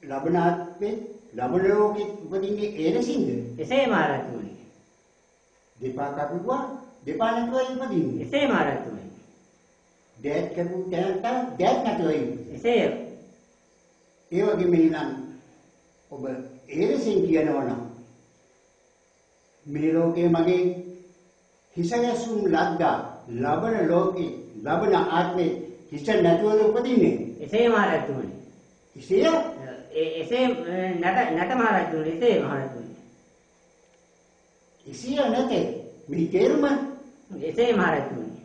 ලබන ආත්මේ ලබන ලෝකෙ උපදින්නේ ඒ ලෙසින්ද? එසේ මහරජතුමනි. දෙපා කපුවා දෙපා නැතුවයි උපදින්නේ. එසේ මහරජතුමනි. දෑත් කපු තැනට දෑත් නැතුවයි. එසේය. ඒ වගේම එහෙනම් ඔබ ඒ ලෙසින් කියනවා නම් මේ ලෝකයේ මගේ හිස ගැසුම් ලද්දා ලබන ලෝකේ ලබන ආත්මේ හිස නැතුවද උපදින්නේ? එසේ මහරජතුමනි. එසේ එසේ නැත මහරජතුමනි. එසේ මහරජතුමනි. එසේ නැතේ මේ තේරුම එසේ මහරජතුමනි.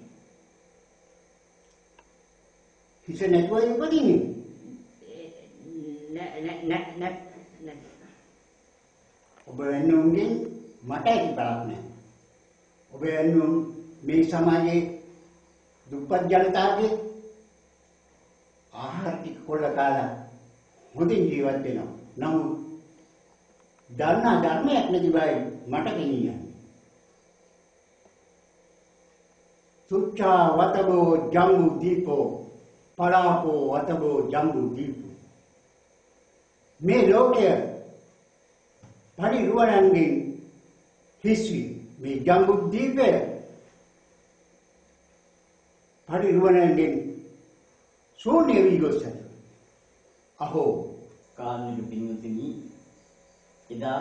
හිස නැතුවයි උපදින්නේ. ඔබ වෙනුම්ගෙන් මට ඇති බලක් නැහැ. ඔබ වෙනුම් මේ සමාජයේ දුප්පත් ජනතාවගේ ආහාර ටික කොල්ල කාලා හොඳින් ජීවත් වෙනවා. නමුත් ධර්මයක් නැති බයි මට කියන්නේ. සුච්චා වතබෝ ජම්බු දීපෝ පලාපෝ වතබෝ ජම්බු දීපෝ මේ ලෝකය පරිරුවණන්ගෙන් හිස්වි මේ ජම්බු දීපය පරිරුවණන්ගෙන් ශූන්‍ය වී ගොස් ඇත. අහෝ කාර්මික පින්වතුනි, එදා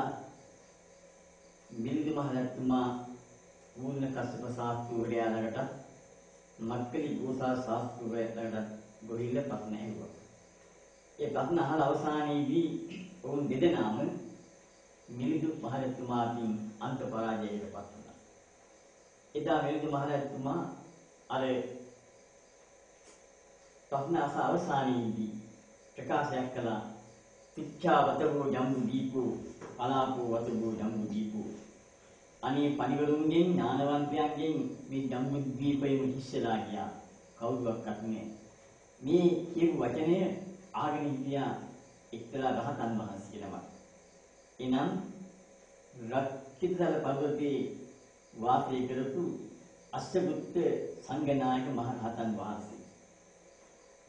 මිලිඳු මහරජතුමා මූල්‍ය කස්සප ශාස්ත්‍රූවරයා ළඟට මක්කලි ගෝසා ශාස්ත්‍රූවරයා ගොහිල්ල ප්‍රශ්න ඇහුවා. ඒ ප්‍රශ්න අහලා අවසානයේදී ඔවුන් දෙදෙනාම මිලිඳු මහරජතුමාගෙන් අන්ත පරාජයකට පත් වුණා. එදා මිලිඳු මහරජතුමා අර ප්‍රශ්න අවසානයේදී ප්‍රකාශයක් කළා. පිච්ඡා වතවෝ ජම්බු දීපෝ පලාපෝ වතවෝ ජම්බු දීපෝ. අනේ පණිවරුන්ගෙන් ඥානවන්තයන්ගෙන් මේ ජම්බු දීපයම හිස්සලා ගියා. කවුරුවක්වත් නැහැ. මේ කියපු වචනය ආගෙන හිටියා එක්තරා රහතන් වහන්සේ නමක්. එනම් රක්කිතල පර්වතයේ වාසය කරපු අස්සගුත්ත සංඝනායක මහ රහතන් වහන්සේ.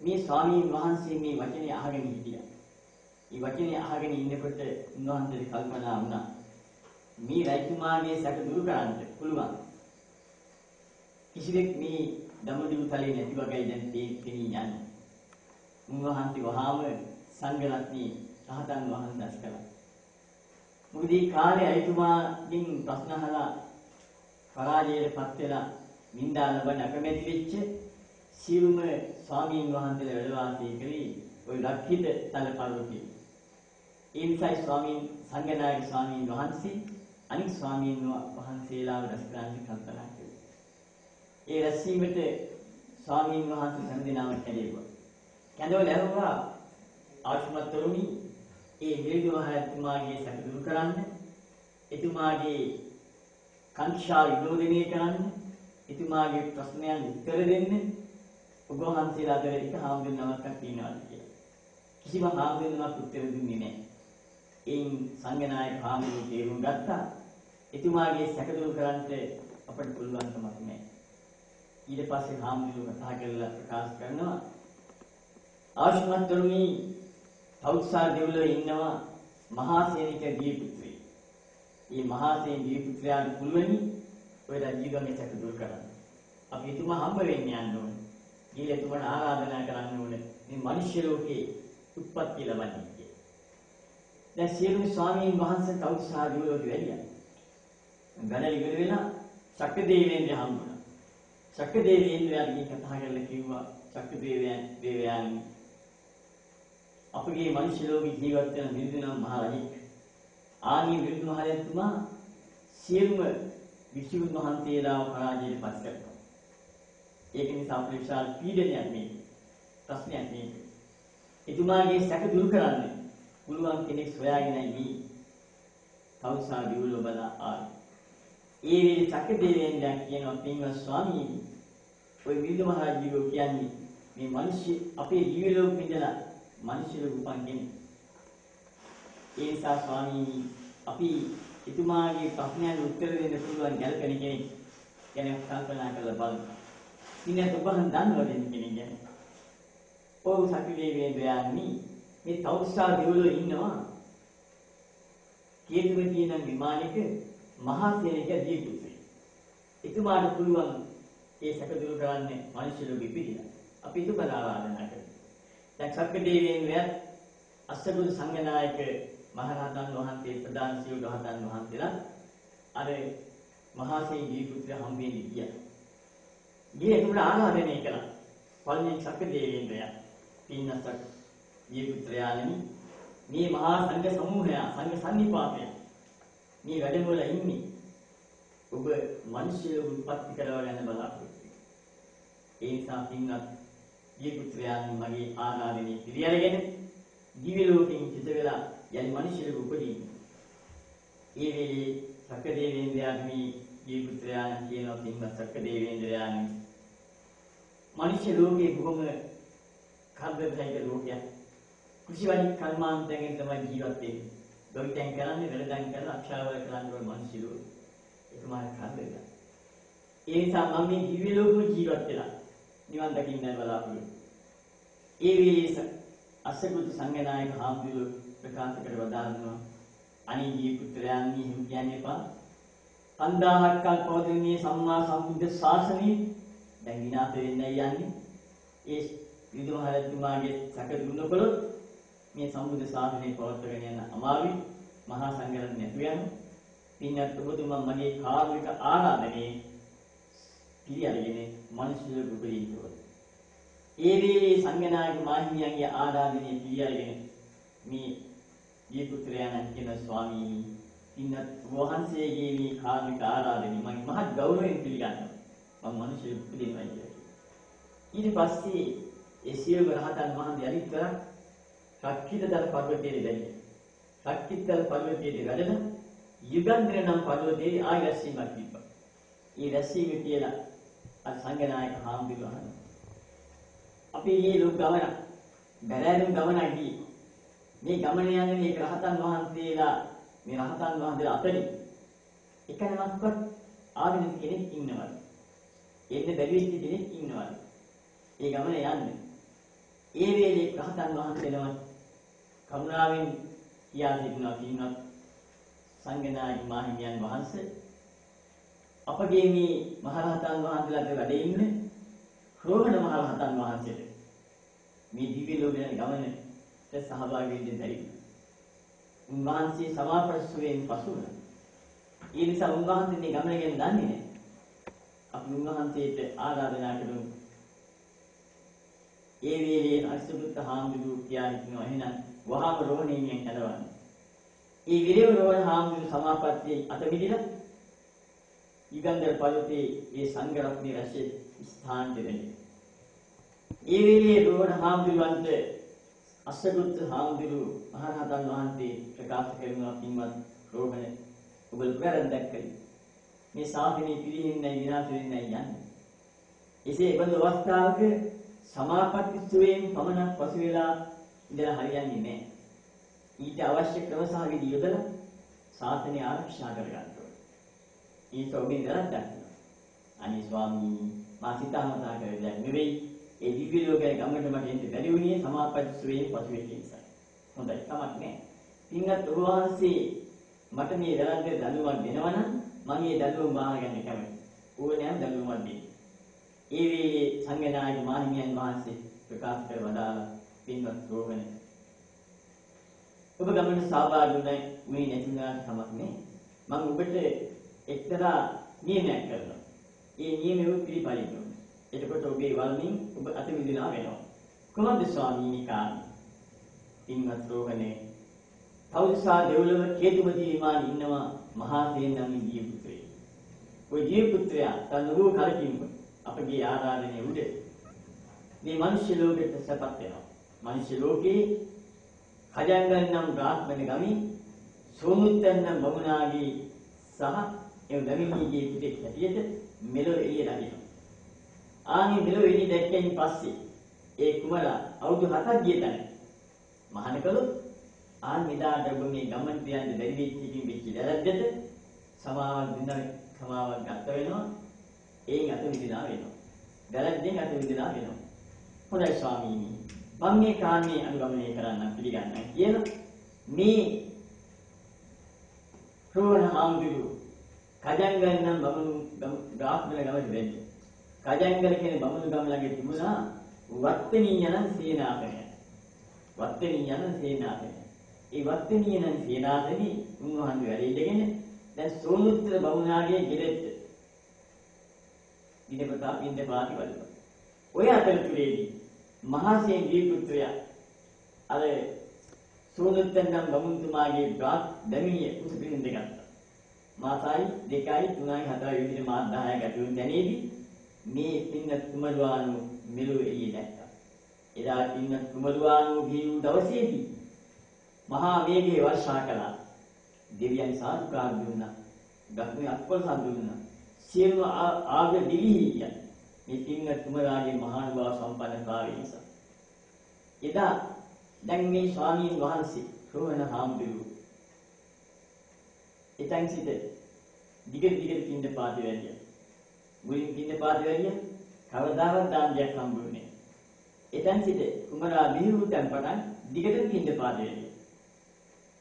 මේ ස්වාමීන් වහන්සේ මේ වචනේ අහගෙන හිටියා. මේ වචනේ අහගෙන ඉන්නකොට උන්වහන්සේට කල්පනා වුණා මේ රජතුමාගේ සැක දුරු කරන්න පුළුවන්. කිසිවෙක් මේ දඹදිව තලයේ නැති වගේයි දැන් තේින්නේ යන්නේ. උන්වහන්සේ වහාම සංඝරත්නයේ රහතන් වහන්සේස් කළා. මොකද මේ කාලේ අයිතුමාගෙන් ප්‍රශ්න අහලා පරාජයටපත් වෙලා නින්දා ලබන අකමැති වෙච්ච සියලුම ස්වාමීන් වහන්සේලා වැඩ වාසය කළේ ওই ලක්හිත තල පර්වතයේ. ඒ නිසා සංඝනායක ස්වාමීන් වහන්සේ අනික් ස්වාමීන් වහන්සේලාව රැස් කරන්න කල්පනා කළා. ඒ රැස්වීමට ස්වාමීන් වහන්සේ සම්දිනාම කැදෙව්වා. කැඳවල ඇරුවා ආශ්‍රමතරුණි ඒ මිලිඳු මහරජතුමාගේ සැක දුරු කරන්න, එතුමාගේ කාංක්ෂා විනෝදනය කරන්න, එතුමාගේ ප්‍රශ්නයන් උත්තර දෙන්න ඔබ වහන්සේලා අතර එක හාමුදුරුවන්වක් ඉන්නවාද කියලා. කිසිම හාමුදුරුවන්වක් උත්තර දුන්නේ නැහැ. එයින් සංඝනායක හාමුදුරුවෝ තේරුම් ගත්තා එතුමාගේ සැක දුරු කරන්නට අපට පුළුවන් කමක් නැහැ. ඊට පස්සේ හාමුදුරුවෝ කතා කරලා ප්‍රකාශ කරනවා ආශ්‍රමතරුණි තවුසා දෙව්ලොව ඉන්නවා මහාසේනික දිව්‍ය පුත්‍රයෙක්. මේ මහාසේන දිව්‍ය පුත්‍රයාට පුළුවනි ඔය රජීවගේ සැක දුරු කරන්න. අපි එතුමා හම්බ වෙන්න යන්න ඕනේ. ගිහලා එතුමාට ආරාධනා කරන්න ඕනේ මේ මිනිස් ලෝකේ උත්පත්ති ලබන්නේ කියලා. දැන් සියලුම ස්වාමීන් වහන්සේ තවුසා දෙව්ලොවට වැඩියා. ගණන් ඉවර වෙලා ශක්‍රදේවයන්ට හම්බුණා. ශක්‍රදේවයන්ට කතා කරලා කිව්වා ශක්‍රදේවයන් අපගේ මිනිස් ලෝකේ ජීවත් වෙන මිලිඳු මහ රජෙක්. ආනි මිලිඳු මහ රජතුමා සියලුම විසුණු වහන්සේලාව පරාජයට පත් කරනවා. ඒක නිසා අපේ විශාල පීඩනයක් මේ ප්‍රශ්නයක් මේ. එතුමාගේ සැක දුරු කරන්න පුළුවන් කෙනෙක් සොයාගෙනයි මේ තවුසා දිවුල බලා ආවේ. ඒ වේලේ ශක්‍රදේවයන් කියනවා පින්වත් ස්වාමීනි ඔය මිලිඳු මහ රජු කියන්නේ මේ මිනිස් අපේ දිව්‍ය ලෝකෙ ඉඳලා මිනිස් ලෝක උපන් කෙනෙක්. ඒ නිසා ස්වාමීනි අපි එතුමාගේ ප්‍රශ්නයන් උත්තර දෙන්න පුළුවන් ගැළපෙන කෙනෙක් ගැන කල්පනා කරලා බලන්න. ඉතින් ඔබ දන්නවද කෙනෙක් ගැන? ඔව් ශක්‍රදේවයන් මේ තවුසා දෙවියෝ ඉන්නවා. කේතුව කියන විමානයක මහා සේනක දීපුත්‍රය. එතුමාට පුළුවන් ඒ සැක දුරු කරන්න මිනිස්සු ලෝකෙ පිළිලා. අපි ඒක ආරාධනා කරනවා. දැන් සක්කදේවේන්ද්‍රයත් අස්සගුරු සංඝනායක මහරහතන් වහන්සේ ප්‍රධාන සියලු රහතන් වහන්සේලා අර මහා සේන දීපුත්‍රය හම්බෙන්නේ ගියා. ගියේ උඹට ආරාධනය කළා. පළමුවෙන් සක්කදේවේන්ද්‍රයා පින්නසක් දීපුත්‍රයාණනි මේ මහා සංඝ සමූහය සංඝ සම්නිපාතය මේ වැඩමුවල ඉන්නේ ඔබ මිනිස්සු උත්පත්ති කරව ගන්න බලාපොරොත්තු. ඒ නිසා පින්වත් දීපුත්‍රයාණනි මගේ ආරාධනය පිළිඅරගෙන දිව්‍ය ලෝකෙන් චිත වෙලා යලි මිනිස්සු උපදී. ඒ වෙලේ සක්කදේවේන්ද්‍රයාට මේ දීපුත්‍රයාණන් කියනවා පින්වත් සක්කදේවේන්ද්‍රයාණනි මිනිස්සු ලෝකේ බොහොම කර්මයක ලෝකයක්. කුසිවලින් කර්මාන්තයෙන් තමයි ජීවත් වෙන්නේ. දොරිතෙන් කරන්නේ වෙලදන් කරලා අක්ෂාවල කරන්නේ මිනිස්සු. ඒක මාන කර්මයක්. ඒ නිසා මම මේ දිව්‍ය ලෝකෙ ජීවත් වෙලා නිවන් දකින්න බලාපොරොත්තු. ඒ වෙලේ අස්සගුරු සංඝනායක හාමුදුරුවෝ ප්‍රකාශ කර වදාළනවා අනේ දීපුත්‍රයන්නි හිම කියන්නේ එපා. 5000ක් කල් පවතින සම්මා සම්බුද්ධ ශාසනය දැන් විනාශ වෙන්නයි යන්නේ. ඒ විදුහරතුමාගේ සැක දුන්නකොළොත් මේ සම්බුද්ධ ශාසනය පවත්වාගෙන යන අමාරුයි. මහා සංඝරත්නය නැතු යන පින්වත් ඔබතුමා මගේ කාර්මික ආරාධනයේ පිළිඅරගෙන මිනිස්සු දුකලින්තෝ. ඒ වේලේ සංඝනායක මාහිමියන්ගේ ආරාධනයේ පිළිඅරගෙන මේ දීපුත්‍රයාණන් කියන ස්වාමීනි පින්වත් වහන්සේගේ මේ කාර්මික ආරාධනය මම මහත් ගෞරවයෙන් පිළිගන්නවා. මම මිනිස්සු උපදිනවා කියලා. ඊට පස්සේ ඒ සියලු රහතන් වහන්සේ අනිත්තර රක්කිතදල පර්වතයේ දැරිය. රක්කිතදල පර්වතයේ වැඩලා යුගන්ධර නම් පර්වතයේ ආය රැස්වීමක් තිබ්බා. ඒ රැස්වීම කියලා අර සංඝනායක හාමුදුරුවෝ අපි මේ ලෝක ගමන බැලෑරුම් ගමනක් ගියේ. මේ ගමන යන්නේ මේ රහතන් වහන්සේලා මේ රහතන් වහන්සේලා අතරින් එක නමක්වත් ආවෙන කෙනෙක් ඉන්නවද? එන්නේ බැරි වෙච්ච කෙනෙක් ඉන්නවද? ඒ ගමන යන්නේ. ඒ වේලේ රහතන් වහන්සේලම කරුණාවෙන් කියා සිටිනවා පින්වත් සංඝනායක මාහිමියන් වහන්සේ අපගේ මේ මහරහතන් වහන්සේලාට වැඩ ඉන්න රෝහණ මහරහතන් වහන්සේට මේ දිව්‍ය ලෝකයේ ගමනට සහභාගී වෙන්න බැරි. උන්වහන්සේ සමාප්‍රසුවෙන් පසු වුණා. ඒ නිසා උන්වහන්සේ මේ ගමන ගැන දන්නේ නැහැ. අපි උන්වහන්සේට ආරාධනා කරමු. ඒ වේලේ අසුබුත් හාමුදුරුවෝ කියා හිටිනවා එහෙනම් වහාම රෝහණීයෙන් කඩවන්න. ඒ විරේව රෝහණ හාමුදුරුවෝ සමාපත්තියේ අත මිදිලා යුගන්ධර පර්වතයේ ඒ සංඝ රත්නයේ රැස්වේ ස්ථානට දෙන්නේ. ඒ වේලේ රෝහණ හාමුදුරුවන්ට අසුබුත් හාමුදුරුවෝ මහරහතන් වහන්සේ ප්‍රකාශ කරනවා පින්වත් රෝහණ ඔබ වැරද්දක් කළේ. මේ ශාසනය පිළිහින්නේ විනාශ වෙන්නේ යන්නේ. එසේ බඳු අවස්ථාවක සමාපatti සුවයෙන් පමණක් පසු වෙලා ඉඳලා හරියන්නේ නැහැ. ඊට අවශ්‍ය ක්‍රම සහ විදි යොදලා ශාසනය ආරක්ෂා කරගන්න ඕනේ. ඊට ඔබේ වැරද්දක්. අනේ ස්වාමී මා සිතාමතා කරලා නෙවෙයි ඒ දිව්‍ය ලෝකයේ ගමකට මට එන්න බැරි වුණේ සමාපatti සුවයෙන් පසු වෙච්ච නිසා. හොඳයි කමක් නැහැ. පින්වත් ඔබ වහන්සේ මට මේ වැරද්ද දඬුවම් දෙනවා නම් මම මේ දඬුවම් බාර ගන්න කැමතියි. ඕනෑම දඬුවමක් දෙන්න. ඒ වේලේ සංඝනායක මාහිමියන් වහන්සේ ප්‍රකාශ කර වදාළා පින්වත් රෝහණ ඔබ ගමන සහභාගී වුණේ නැතිනම් කමක් නෑ. මම ඔබට එක්තරා නියමයක් කරනවා. ඒ නියමෙ පිළිපදින්න ඕනේ. එතකොට ඔබේ වල්මින් ඔබ අත මිදිනා වෙනවා. කොහොමද ස්වාමීනි කාරණේ? පින්වත් රෝහණේ තවුසා දෙව්ලොව කේතුමති විමාන ඉන්නවා මහා සේන නම් දිය පුත්‍රයෙක්. ඔය දිය පුත්‍රයා තනුගෝ කලකින්ම අපගේ ආරාධනය උඩ මේ මිනිස් ලෝකෙට සපත් වෙනවා. මිනිස් ලෝකේ හජංගන් නම් බ්‍රාහ්මණ ගමි සෝමුත්තන් නම් බමුණාගේ සහ ඒ ගමිණීගේ පිටේ හැටියට මෙලොව එළිය රැඳෙනවා. ආනි මෙලොව එළිය දැක්කෙන් පස්සේ ඒ කුමරා අවුරුදු 7ක් ගිය තැන මහානකලොත් ආන් මෙදාට ඔබ මේ ගමන් පියන්නේ බැරි වෙච්ච ඉතින් වෙච්ච දැරද්දට සමාවක් දෙන්න සමාවක් ගත වෙනවා. ඒන් අත විදිනා වෙනවා. දැරද්දෙන් අත විදිනා වෙනවා. හොඳයි ස්වාමීනි. මම මේ කාරණේ අනුගමනය කරන්න පිළිගන්නවා කියන මේ ශ්‍රවණ හාමුදුරුවෝ කජංගල් නම් බමුණු ගාස්මල ගමට වෙන්නේ. කජංගල කියන බමුණු ගම ළඟ තිබුණා වත්තනීය නම් සේනාසනය. වත්තනීය නම් සේනාසනය. ඒ වත්තනීය නම් සේනාසනේ උන්වහන්සේ වැඩ ඉඳගෙන දැන් සෝනුත්තර බමුණාගේ ගෙදරට ඉඳපතා ඉඳ පාටි වලට. ඔය අතරතුරේදී මහසෙන් දීපුත්‍රයා අර සෝනුත්තර නම් බමුණුතුමාගේ ගාත් දැමිනිය උසපින්න දෙගත්තා. මාසයි 2යි 3යි 4යි විදිහට මාස 10ක් ගත වුණ තැනේදී මේ පින්න කුමරුවාණු මෙලොව එළිය දැක්කා. එදා පින්න කුමරුවාණු ගියු දවසේදී මහා වේගයේ වර්ෂා කළා. දෙවියන් සාදුකාර දුන්නා. ගස්මේ අත්පොල් සම්දුන්නා. සියලු ආග දිවිහිය. මේ පින්න කුමරාගේ මහානුභාව සම්පන්නතාවය නිසා. එදා දැන් මේ ස්වාමීන් වහන්සේ ශ්‍රවණ හාමුදුරුවෝ එතෙන් සිට දිගට පින්න පාති වැඩියා. මුලින් පින්න පාති වැඩියා. කවදාවත් දානයක් හම්බුනේ නැහැ. එතෙන් සිට කුමරා මිහිරුටන් පටන් දිගට පින්න පාති වැඩියා.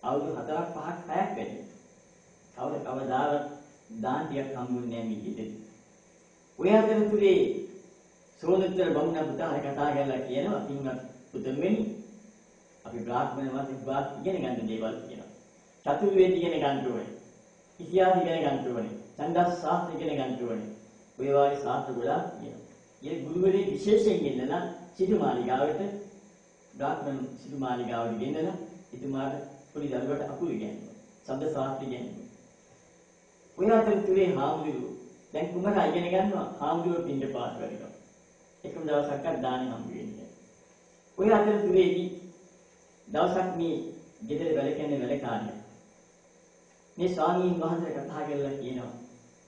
අවුරුදු 4ක් 5ක් 6ක් වැඩියා. කවදාවත් දානයක් හම්බුනේ නැහැ මිහිදේ. ඔය අතරතුරේ සෝනුත්තර බමුණ පුතා කතා කරලා කියනවා පින්වත් පුතුන්වෙනි අපි බ්‍රාහ්මණ වාසිකවත් ඉගෙන ගන්න දේවල් කියනවා. චතුර්වේද ඉගෙන ගන්න ඕනේ. ඉතිහාස ඉගෙන ගන්න ඕනේ. ඡන්දස් ශාස්ත්‍ර ඉගෙන ගන්න ඕනේ. ඔය වගේ ශාස්ත්‍ර ගොඩාක් කියනවා. ඒ ගුරුවරයෙක් විශේෂයෙන් ගෙන්නලා සිටුමාලිගාවට බ්‍රාහ්මණ සිටුමාලිගාවට ගෙන්නලා එතුමාට පොඩි දරුවට අකුරු ඉගෙනුවා. ඡන්ද ශාස්ත්‍ර ඉගෙනුවා. ඔය අතරතුරේ හාමුදුරුවෝ දැන් කුමරා ඉගෙන ගන්නවා හාමුදුරුවෝ පින්න පාස් කරනවා. එකම දවසක් දාන හම්බ වෙන්නේ. ඔය අතරතුරේදී දවසක් මේ ගෙදර වැඩ කරන වැඩකාරයා මේ ස්වාමීන් වහන්සේ කතා කරලා කියනවා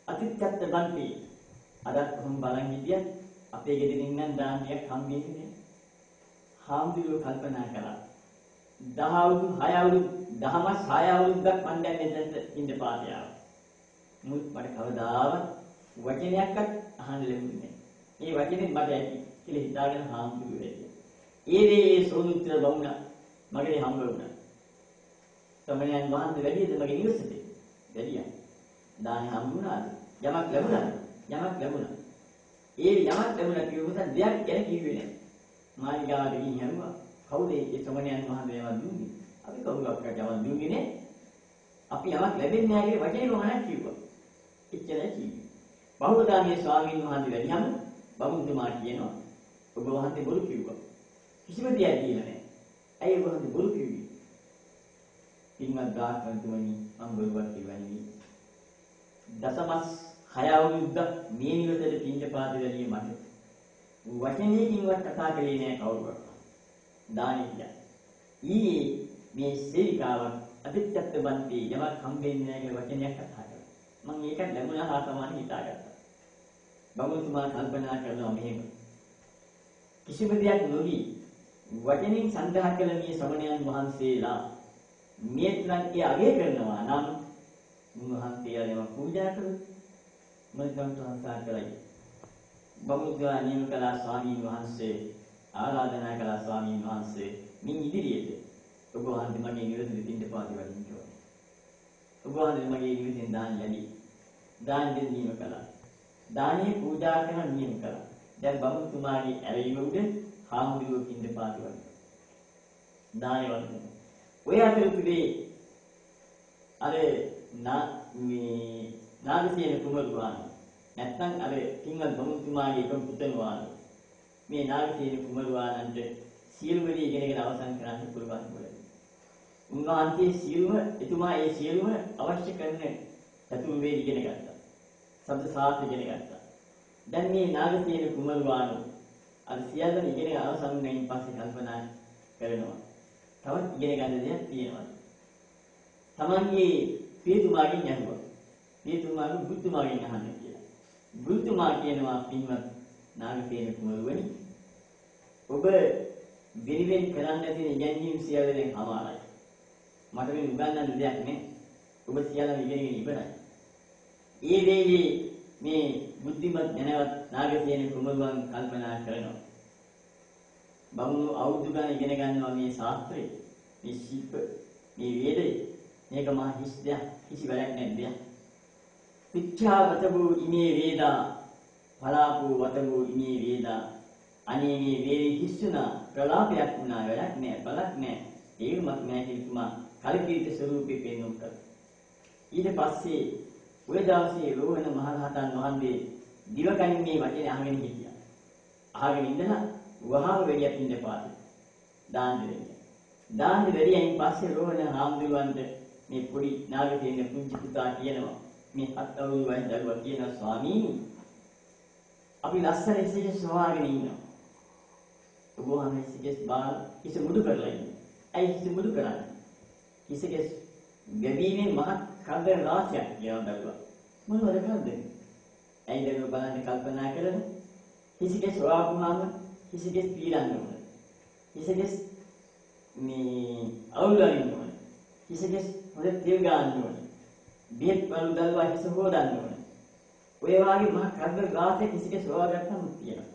අතිත්‍යත්ත බන්ති අදත් කොහොම බලන් හිටියත් අපේ ගෙදරින් නම් දානයක් හම්බෙන්නේ නැහැ. හාමුදුරුවෝ කල්පනා කළා 10 අවුරුදු 6 අවුරුදු 10 මාස 6 අවුරුද්දක් මන් දැන් මෙතනට ඉඳ පාතිය ආවා. මුත් මට කවදාවත් වචනයක්වත් අහන්න ලැබුණේ නැහැ. මේ වචනේ මට ඇති කියලා හිතාගෙන හාමුදුරුවෝ වෙන්නේ. ඒ සෝනුත්තර බමුණ මගේ හම්බ වුණා. සමණයන් වහන්සේ වැඩිද මගේ නිවසේට? වැඩියා. දාන හම්බුණාද? යමක් ලැබුණාද? යමක් ලැබුණා. ඒ යමක් ලැබුණා කියුවොත් දෙයක් ගැන කිව්වේ නැහැ. මාලිගාවට ගිහින් යනවා. කවුද ඒ සමණයන් වහන්සේ යමක් දුන්නේ? අපි කවුරක්වත් යමක් දුන්නේ නැහැ. අපි යමක් ලැබෙන්නේ නැහැ කියන වචනේ මොනවද කිව්වා. එච්චරයි කිව්වේ. බහුදාමී ස්වාමීන් වහන්සේ වැඩියම බමුණුතුමා කියනවා ඔබ වහන්සේ බොරු කිව්වා. කිසිම දෙයක් කියලා නැහැ. ඇයි ඔබ වහන්සේ බොරු කිව්වේ? පින්වත් බ්‍රාහ්මණතුමනි මම බොරුවක් කිව්වා නෙවෙයි. දසමස් 6 අවුරුද්දක් මේ නිවසේද පින්ඩ පාත වැළියේ මට වචනයකින්වත් කතා කළේ නැහැ කවුරුවත්. දානෙකිය. ඊයේ මේ සේවිකාවක් අතිත්‍යත්ත බන්ති යමක් හම්බෙන්නේ නැහැ කියලා වචනයක් කතා කළා. මම ඒකත් ලැබුණා හා සමාන හිතාගත්තා. බමුණුතුමා කල්පනා කරනවා මෙහෙම. කිසිම දෙයක් නොවි වචනින් සඳහන් කළ මේ ශ්‍රමණයන් වහන්සේලා මේ ත්‍ංකේ අගය කරනවා නම් උන්වහන්සේලාම පූජා කළොත් මම සංසාර කරයි. බමුණුතුමා නියම කළා ස්වාමීන් වහන්සේ ආරාධනා කළා ස්වාමීන් වහන්සේ මින් ඉදිරියට ඔබ වහන්සේ මගේ නිවසේදී පින්ඩ පාති වඩින්න ඕනේ. ඔබ වහන්සේ මගේ නිවසෙන් දාන ලැබී දාන දෙන්න නියම කළා. දානේ පූජා කරන නියම කළා. දැන් බමුණුතුමාගේ ඇරීම උඩ හාමුදුරුවෝ පින්ඩ පාති වඩින්න. දානේ වඩින්න. ඔය අතරතුරේ අර නාගසේන කුමරුවාණන් නැත්නම් අර පින්වත් බමුණුතුමාගේ එකම පුතණුවාණන් මේ නාගසේන කුමරුවාණන්ට සියලුම දේ ඉගෙනගෙන අවසන් කරන්න පුළුවන් වුණා. උන්වහන්සේ සියලුම එතුමා ඒ සියලුම අවශ්‍ය කරන චතුර්වේද ඉගෙන ගත්තා. සබ්ද ශාස්ත්‍ර ඉගෙන ගත්තා. දැන් මේ නාගසේන කුමරුවාණන් අර සියල්ලම ඉගෙන අවසන් වුණායින් පස්සේ කල්පනා කරනවා. තවත් ඉගෙන ගන්න දෙයක් තියෙනවා. තමන්ගේ පියතුමාගෙන් යනවා. පියතුමාගේ බුද්ධතුමාගෙන් අහන්න කියලා. බුද්ධතුමා කියනවා පින්වත් නාගසේන කුමරුවනි ඔබ විරිවෙන් කරන්න තියෙන ඉගැන්වීම් සියල්ල දැන් හමාරයි. මට මේ උගන්වන්න දෙයක් නැහැ. ඔබ සියල්ලම ඉගෙනගෙන ඉවරයි. ඒ වෙලේ මේ බුද්ධිමත් දැනවත් නාගසේන කුමරුවන් කල්පනා කරනවා. බමුණු අවුරුදු ගණන් ඉගෙන ගන්නවා මේ ශාස්ත්‍රය, මේ ශිල්ප, මේ වේදය. මේක මහ හිස් දෙයක්, කිසි වැඩක් නැති දෙයක්. පිච්ඡාවතබු ඉමේ වේදා, පලාපු වතබු ඉමේ වේදා. අනේ මේ වේදේ හිස්සුණා, ප්‍රලාපයක් වුණා, වැඩක් නැහැ, බලක් නැහැ. ඒකමත් නැහැ කිතුමා කලකිරිත ස්වරූපේ පෙන්වන්න කර. ඊට පස්සේ ඔය දවසේ රෝහණ මහරහතන් වහන්සේ දිවකණින් මේ වචනේ අහගෙන හිටියා. අහගෙන ඉඳලා වහාම වෙඩියක් ඉන්න පාටේ. දාන්න දෙන්න. දාන්න දෙරියෙන් පස්සේ රෝහණ හාමුදුරුවන්ට මේ පොඩි නාගතේන පුංචි පුතා කියනවා මේ 7 අවුරුදු වයස දරුවා කියනවා ස්වාමීනි අපි ලස්සන ඉසිකේ සවාගෙන ඉන්නවා. ඔබ වහන්සේ ඉසිකේ බාල ඉස මුඩු කරලා ඉන්නවා. ඇයි ඉස මුඩු කරන්නේ? ඉසිකේ ගැබීමේ මහත් කරදර රාශියක් කියනවා දරුවා. මොනවද කරන්නේ? ඇයි දරුවා බලන්න කල්පනා කරන්නේ? ඉසිකේ සවාගුණාම ඉසිකේ පීඩන්න ඕන. ඉසිකේ මේ අවුල් වලින් ඕන. ඉසිකේ හොද තෙල් ගන්න ඕන. බෙහෙත් වල දරුවා හිස හොදන්න ඕන. ඔය වගේ මහා කරදර රාශියක් ඉසිකේ සවාගත්තම තියෙනවා.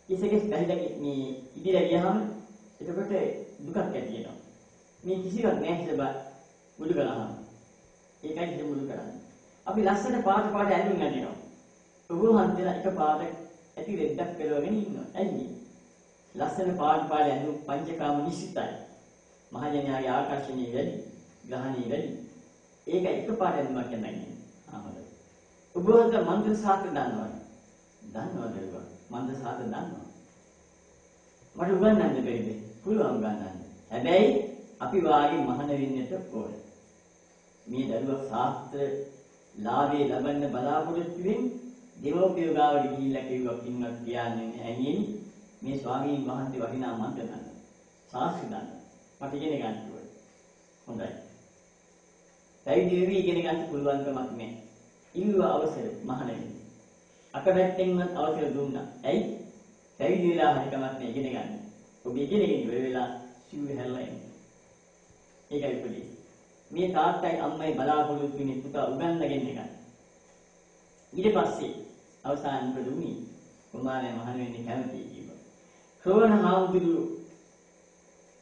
ඉසිකේ බැහැලා මේ ඉදිරියට ගියාම එතකොට දුකක් ඇති වෙනවා. මේ කිසිවක් නැහැ හිස මුළු කරාම. ඒකයි හිස මුළු කරන්නේ. අපි ලස්සන පාට ඇඳුම් අඳිනවා. ඔබ හන්දලා එක පාට ඇති රෙද්දක් පෙරවගෙන ඉන්නවා. ඇයි? ලස්සන පාට ඇඳුම් පංචකාම නිශ්චිතයි. මහජනයාගේ ආකර්ෂණීය වැඩි, ග්‍රහණීය වැඩි. ඒක එක පාට ඇඳුමක් කියන්නේ. ආමද. ඔබ හන්ද මන්ත්‍ර ශාස්ත්‍ර දන්නවද? දන්නවද ඔබ? මන්ත්‍ර ශාස්ත්‍ර දන්නවද? මට උගන්වන්න බැරිද? පුළුවන් උගන්වන්න. හැබැයි අපි වාගේ මහාන වෙන්නට ඕනේ. මේ දරුවා ශාස්ත්‍ර ලාභේ ලබන්න බලාපොරොත්තු වෙන්නේ දෙමෝපිය ගාවට ගිහිල්ලා කිව්වා පින්වත් කියන්නේ ඇණියෙනි මේ ස්වාමීන් වහන්සේ වටිනා මන්ත්‍ර දන්න. ශාස්ත්‍ර දන්න. මට ඉගෙන ගන්න ඕනේ. හොඳයි. පැවිදි ඉගෙන ගන්න පුළුවන් කමක් නැහැ. ඉල්ලුව අවසර මහාන වෙන්න. අකමැත්තෙන්වත් අවසර දුන්නා. ඇයි? පැවිදි වෙලා හරි කමක් නැහැ ඉගෙන ගන්න. ඔබ ඉගෙනගෙන ඉවර වෙලා සිව් හැරලා එන්න. ඒකයි පොඩි. මේ තාත්තයි අම්මයි බලාපොරොත්තු වෙන්නේ පුතා උගන්වගෙන එකයි. ඊට පස්සේ අවසාන ප්‍රදුමි කුමාරයා මහාන වෙන්න කැමතියි කිව්වා. ශ්‍රවණ හාමුදුරුවෝ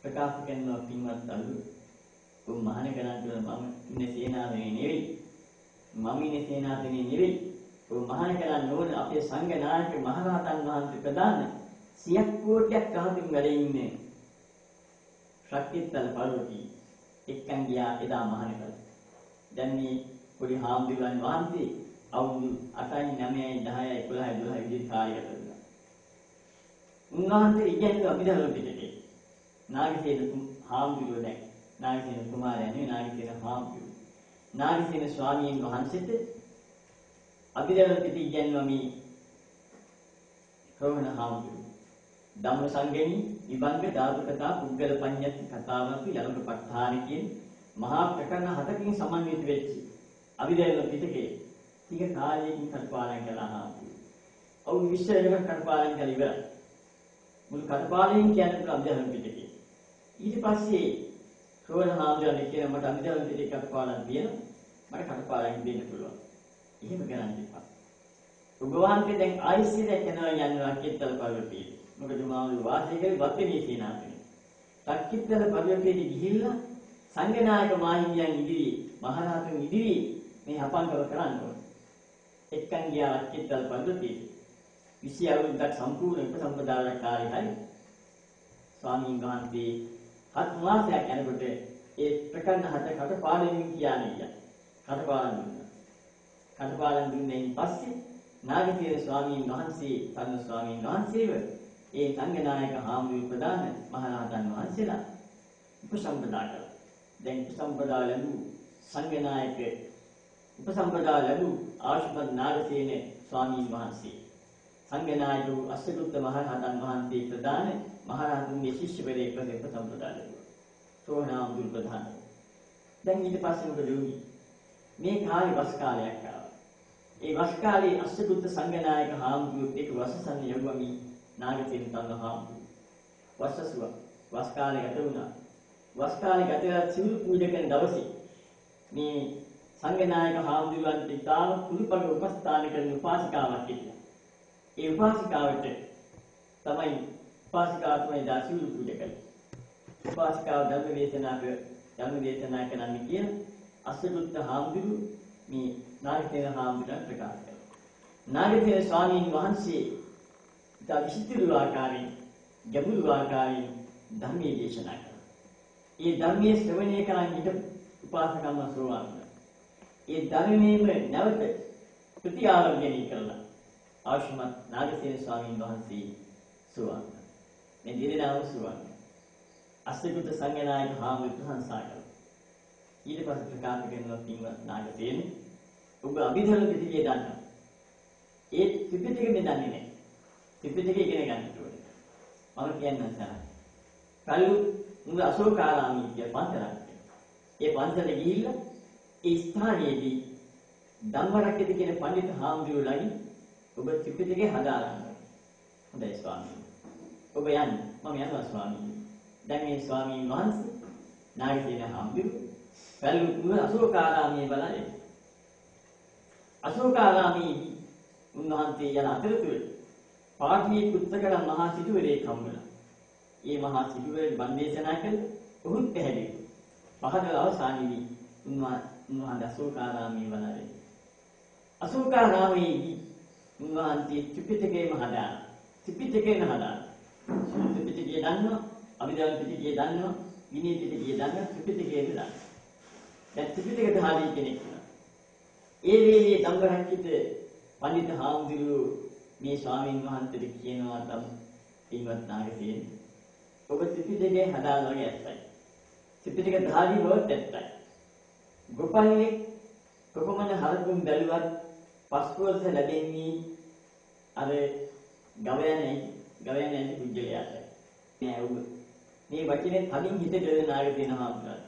ප්‍රකාශ කරනවා පින්වත් අලු උන් මහාන කරන්නේ මම ඉන්නේ සේනාවේ නෙවෙයි. මම ඉන්නේ සේනාවේ නෙවෙයි. උන් මහාන කරන්නේ ඕන අපේ සංඝ නායක මහරහතන් වහන්සේ ප්‍රදාන 100 කෝටියක් අහතින් වැඩ ඉන්නේ. ශක්තිත්තල පරිවර්තී එක්කන් ගියා එදා මහාන කළා. දැන් මේ පොඩි හාමුදුරුවන් වහන්සේ අවුරුදු 8යි 9යි 10යි 11යි 12යි විදිහට කාර්යය කරනවා. උන්වහන්සේ ඉගෙනුවා අභිධර්ම පිටකේ. නාගසේන හාමුදුරුවෝ දැන් නාගසේන කුමාරයා නෙවෙයි නාගසේන හාමුදුරුවෝ. නාගසේන ස්වාමීන් වහන්සේට අභිධර්ම පිටක ඉගෙනුවා මේ ශ්‍රවණ හාමුදුරුවෝ. ධම්ම සංගණී විභංග ධාතු කතා පුද්ගල පඤ්ඤති කතාවපි යලක ප ဋ ාණ කියන මහා ප්‍රකරණ 7කින් සමන්විත වෙච්ච අභිධර්ම පිටකේ ටික කාලයකින් කටපාඩම් කළා හාමුදුරුවෝ. අවු 20 වෙනකන් කටපාඩම් කළා ඉවරයි. මුළු කටපාඩම් කියන්නේ අභිධර්ම පිටකේ. ඊට පස්සේ ශ්‍රවණ හාමුදුරුවෝ කියන මට අභිධර්ම පිටකේ කටපාඩම් තියෙනවා. මට කටපාඩම් දෙන්න පුළුවන්. එහෙම කරන්න එපා. ඔබ වහන්සේ දැන් ආයිසිරේ යනවා යනවා කිත්තල පරිවර්තී. මොකද මාළු වාසය කරේ වත්තිනී සීනාසනේ. සක්කිත්තල පරිවර්තීට ගිහිල්ලා සංඝනායක මාහිමියන් ඉදිරියේ මහරහතුන් ඉදිරියේ මේ අපංගව කරන්න ඕනේ. එක්කන් ගියා සක්කිත්තල පරිවර්තී. 20 අවුරුද්දක් සම්පූර්ණ උපසම්පදාකාරී හරි. ස්වාමීන් වහන්සේ 7 මාසයක් යනකොට ඒ ප්‍රකරණ 7 කටපාඩමින් කියන්නේ ගියා. කටපාඩම් දුන්නා. කටපාඩම් දුන්නෙන් පස්සේ නාගසේන ස්වාමීන් වහන්සේ තරුණ ස්වාමීන් වහන්සේව ඒ සංඝනායක හාමුදුරුවෝ ප්‍රදාන මහරහතන් වහන්සේලා උපසම්පදා කළා. දැන් උපසම්පදා ලැබූ සංඝනායක උපසම්පදා ලැබූ ආශිර්වාද නාගසේන ස්වාමීන් වහන්සේ සංඝනායක අස්සගුත්ත මහරහතන් වහන්සේ ප්‍රදාන මහරහතුන්ගේ ශිෂ්‍යවරයෙක් වශයෙන් උපසම්පදා ලැබුවා. සෝහනාමුදුරු ප්‍රදාන. දැන් ඊට පස්සේ මොකද වුනේ? මේ කාලේ වස් කාලයක් ආවා. ඒ වස් කාලේ අස්සගුත්ත සංඝනායක හාමුදුරුවෝ එක් වසසන් යවුවමි නාගසේන තන හාමුදුරුවෝ. වස්සසුව වස් කාලේ ගත වුණා. වස් කාලේ ගත වෙලා සිවුරු පූජා කරන දවසේ මේ සංඝනායක හාමුදුරුවන්ට ඉතාම කුරුපග උපස්ථාන කරන උපාසිකාවක් හිටියා. ඒ උපාසිකාවට තමයි උපාසිකාව තමයි දාසිවරු පූජා කළේ. උපාසිකාව ධර්ම දේශනා කරන්නේ කියන අසුරුත් හාමුදුරු මේ නාගතේන හාමුදුරන් ප්‍රකාශ කළා. නාගතේන ස්වාමීන් වහන්සේ ඉතා විචිත්‍ර ආකාරයෙන් ගැඹුරු ආකාරයෙන් ධර්මයේ දේශනා කළා. ඒ ධර්මයේ ශ්‍රවණය කරන් ඉඳ උපාසකම්ම සෝවාන් වුණා. ඒ ධර්මයේම නැවත ප්‍රතිආවර්ජනය කළා. ආශ්‍රමත් නාගසේන ස්වාමීන් වහන්සේ සෝවාන් වුණා. මේ දිනනාම සෝවාන් වුණා. අස්සකුත සංඝනායක හාමුදුරුවෝ ප්‍රශංසා කළා. ඊට පස්සේ ප්‍රකාශ කරනවා පින්වත් නාගසේන ඔබ අභිධර්ම පිටකේ දන්නවා. ඒ ත්‍රිපිටකෙ දන්නේ නැහැ. ත්‍රිපිටකය ඉගෙන ගන්න ඕනේ. මම කියන්නම් සරයි. කලු මුල අශෝකාරාමී කිය පන්සලක්. ඒ පන්සලේ ගිහිල්ලා ඒ ස්ථානයේදී ධම්මරක්කති කියන පඬිතු හාමුදුරුවෝලාගේ ඔබ ත්‍රිපිටකේ හදාගන්න ඕනේ. හොඳයි ස්වාමීනි. ඔබ යන්න. මම යනවා ස්වාමීනි. දැන් මේ ස්වාමීන් වහන්සේ නාගසේන හාමුදුරුවෝ කලු මුල අශෝකාරාමයේ බලන්නේ. අශෝකාරාමයේ උන්වහන්සේ යන අතරතුර පාඨී පුත්තකල මහා සිටුවරේ කම්බුණා. ඒ මහා සිටුවරේ බන්දේශනා කළ ඔහුත් පැහැදිලි. පහදවල් අවසානයේදී උන්වහන්සේ අශෝකාරාමයේ වනාලේ. අශෝකාරාමයේ උන්වහන්සේ ත්‍රිපිටකයම හදාන. ත්‍රිපිටකයම හදාන. ත්‍රිපිටකය දන්නවා, අභිධර්ම පිටකය දන්නවා, විනය පිටකය දන්නවා, ත්‍රිපිටකයම දන්නවා. දැන් ත්‍රිපිටක ධාරී කෙනෙක් වෙනවා. ඒ වේලේ ධම්මරක්කිත පඬිතු හාමුදුරුවෝ මේ ස්වාමීන් වහන්සේට කියනවා තම පින්වත් නාගසේන ඔබ ත්‍රිපිටකය හදාලා වගේ ඇත්තයි. ත්‍රිපිටක ධාරී බවත් ඇත්තයි. ගෝපල්ලේ කොපමණ හරකුන් බැලුවත් පස්පෝර්ත ලැබෙන්නේ අර ගවයනේ කුජලයට. නෑ ඔබ මේ වචනේ තදින් හිතේ දෙන නාගසේන හාමුදුරුවෝ